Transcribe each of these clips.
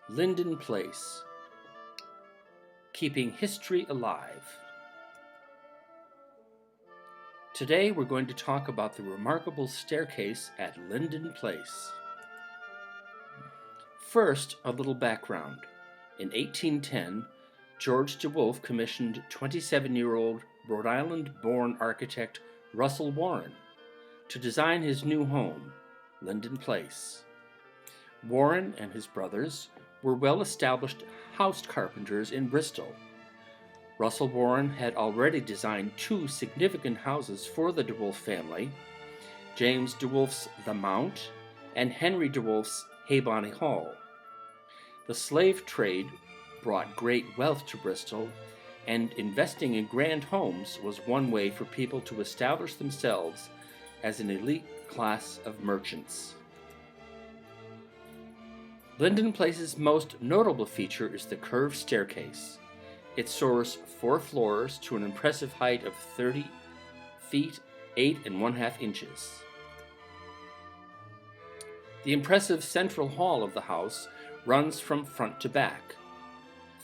Linden Place, keeping history alive. Today we're going to talk about the remarkable staircase at Linden Place. First, a little background. In 1810, George DeWolf commissioned 27-year-old Rhode Island-born architect Russell Warren to design his new home, Linden Place. Warren and his brothers were well-established house carpenters in Bristol. Russell Warren had already designed two significant houses for the DeWolf family, James DeWolf's The Mount and Henry DeWolf's Haybonny Hall. The slave trade brought great wealth to Bristol, and investing in grand homes was one way for people to establish themselves as an elite class of merchants. Linden Place's most notable feature is the curved staircase. It soars 4 floors to an impressive height of 30 feet 8 1/2 inches. The impressive central hall of the house runs from front to back.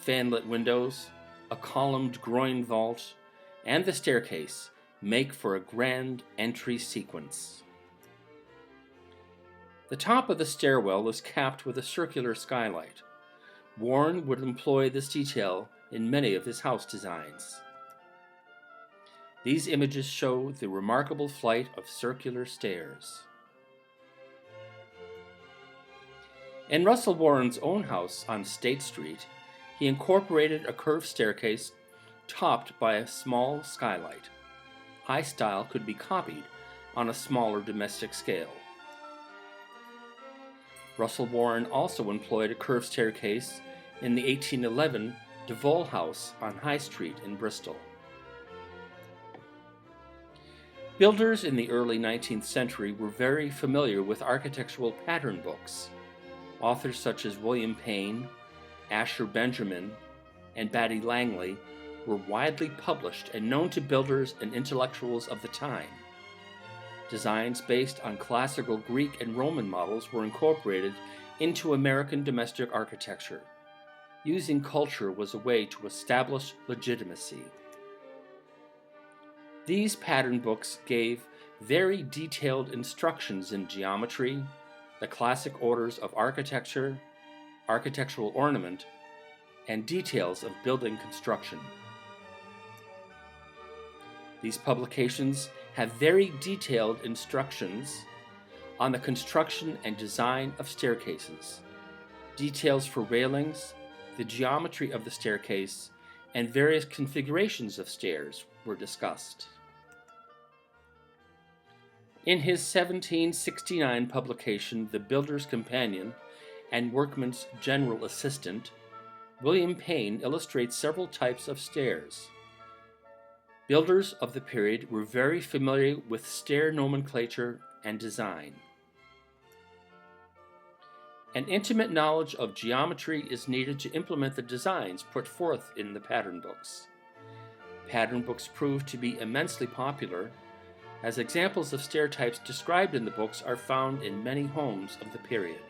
Fanlit windows, a columned groin vault, and the staircase make for a grand entry sequence. The top of the stairwell is capped with a circular skylight. Warren would employ this detail in many of his house designs. These images show the remarkable flight of circular stairs. In Russell Warren's own house on State Street, he incorporated a curved staircase topped by a small skylight. High style could be copied on a smaller domestic scale. Russell Warren also employed a curved staircase in the 1811 DeVol House on High Street in Bristol. Builders in the early 19th century were very familiar with architectural pattern books. Authors such as William Payne, Asher Benjamin, and Batty Langley were widely published and known to builders and intellectuals of the time. Designs based on classical Greek and Roman models were incorporated into American domestic architecture. Using culture was a way to establish legitimacy. These pattern books gave very detailed instructions in geometry, the classic orders of architecture, architectural ornament, and details of building construction. These publications have very detailed instructions on the construction and design of staircases, details for railings, the geometry of the staircase, and various configurations of stairs were discussed. In his 1769 publication, The Builder's Companion and Workman's General Assistant, William Payne illustrates several types of stairs. Builders of the period were very familiar with stair nomenclature and design. An intimate knowledge of geometry is needed to implement the designs put forth in the pattern books. Pattern books proved to be immensely popular, as examples of stair types described in the books are found in many homes of the period.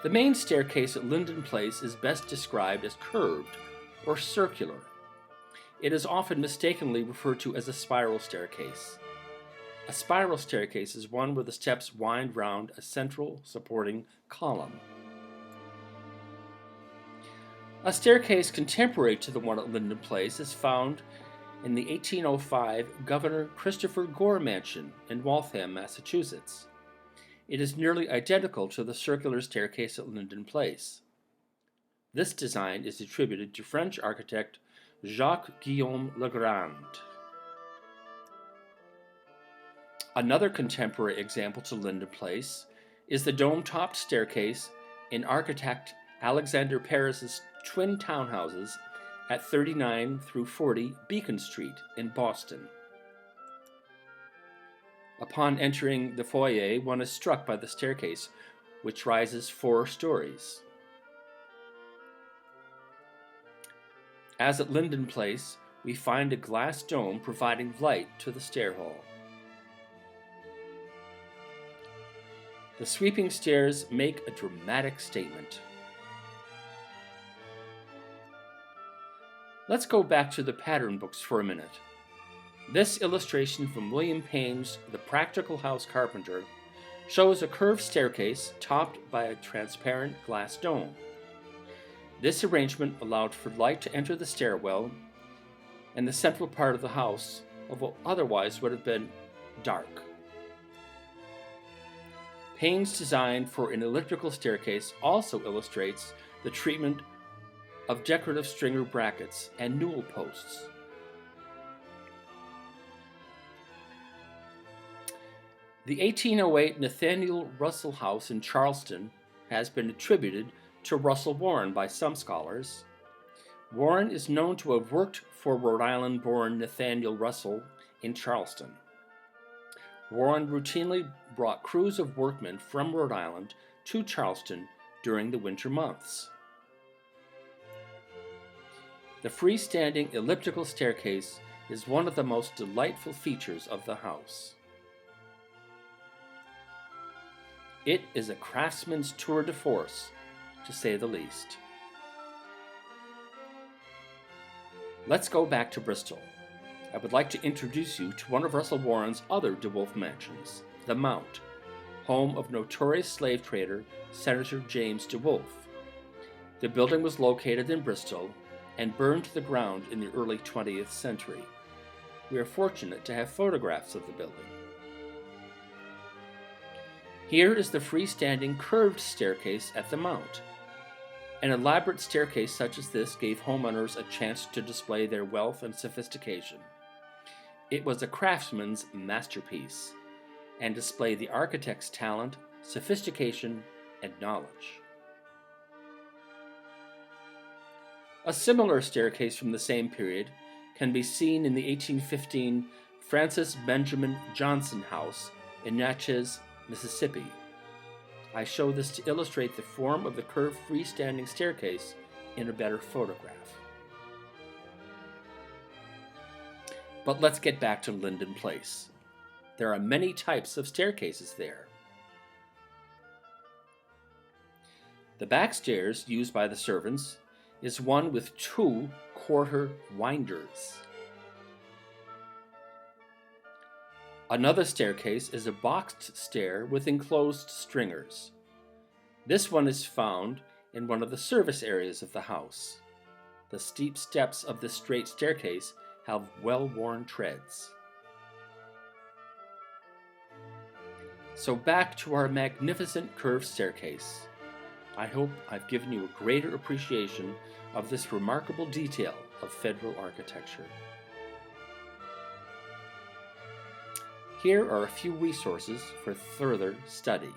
The main staircase at Linden Place is best described as curved or circular. It is often mistakenly referred to as a spiral staircase. A spiral staircase is one where the steps wind round a central supporting column. A staircase contemporary to the one at Linden Place is found in the 1805 Governor Christopher Gore Mansion in Waltham, Massachusetts. It is nearly identical to the circular staircase at Linden Place. This design is attributed to French architect Jacques-Guillaume Legrand. Another contemporary example to Linden Place is the dome-topped staircase in architect Alexander Paris's twin townhouses at 39 through 40 Beacon Street in Boston. Upon entering the foyer, one is struck by the staircase, which rises 4 stories. As at Linden Place, we find a glass dome providing light to the stair hall. The sweeping stairs make a dramatic statement. Let's go back to the pattern books for a minute. This illustration from William Payne's The Practical House Carpenter shows a curved staircase topped by a transparent glass dome. This arrangement allowed for light to enter the stairwell and the central part of the house of what otherwise would have been dark. Payne's design for an elliptical staircase also illustrates the treatment of decorative stringer brackets and newel posts. The 1808 Nathaniel Russell House in Charleston has been attributed to Russell Warren by some scholars. Warren is known to have worked for Rhode Island-born Nathaniel Russell in Charleston. Warren routinely brought crews of workmen from Rhode Island to Charleston during the winter months. The freestanding elliptical staircase is one of the most delightful features of the house. It is a craftsman's tour de force, to say the least. Let's go back to Bristol. I would like to introduce you to one of Russell Warren's other DeWolf mansions, the Mount, home of notorious slave trader Senator James DeWolf. The building was located in Bristol and burned to the ground in the early 20th century. We are fortunate to have photographs of the building. Here is the freestanding curved staircase at the Mount. An elaborate staircase such as this gave homeowners a chance to display their wealth and sophistication. It was a craftsman's masterpiece and displayed the architect's talent, sophistication, and knowledge. A similar staircase from the same period can be seen in the 1815 Francis Benjamin Johnson House in Natchez, Mississippi. I show this to illustrate the form of the curved freestanding staircase in a better photograph. But let's get back to Linden Place. There are many types of staircases there. The back stairs used by the servants is one with 2 quarter winders. Another staircase is a boxed stair with enclosed stringers. This one is found in one of the service areas of the house. The steep steps of this straight staircase have well-worn treads. So back to our magnificent curved staircase. I hope I've given you a greater appreciation of this remarkable detail of federal architecture. Here are a few resources for further study.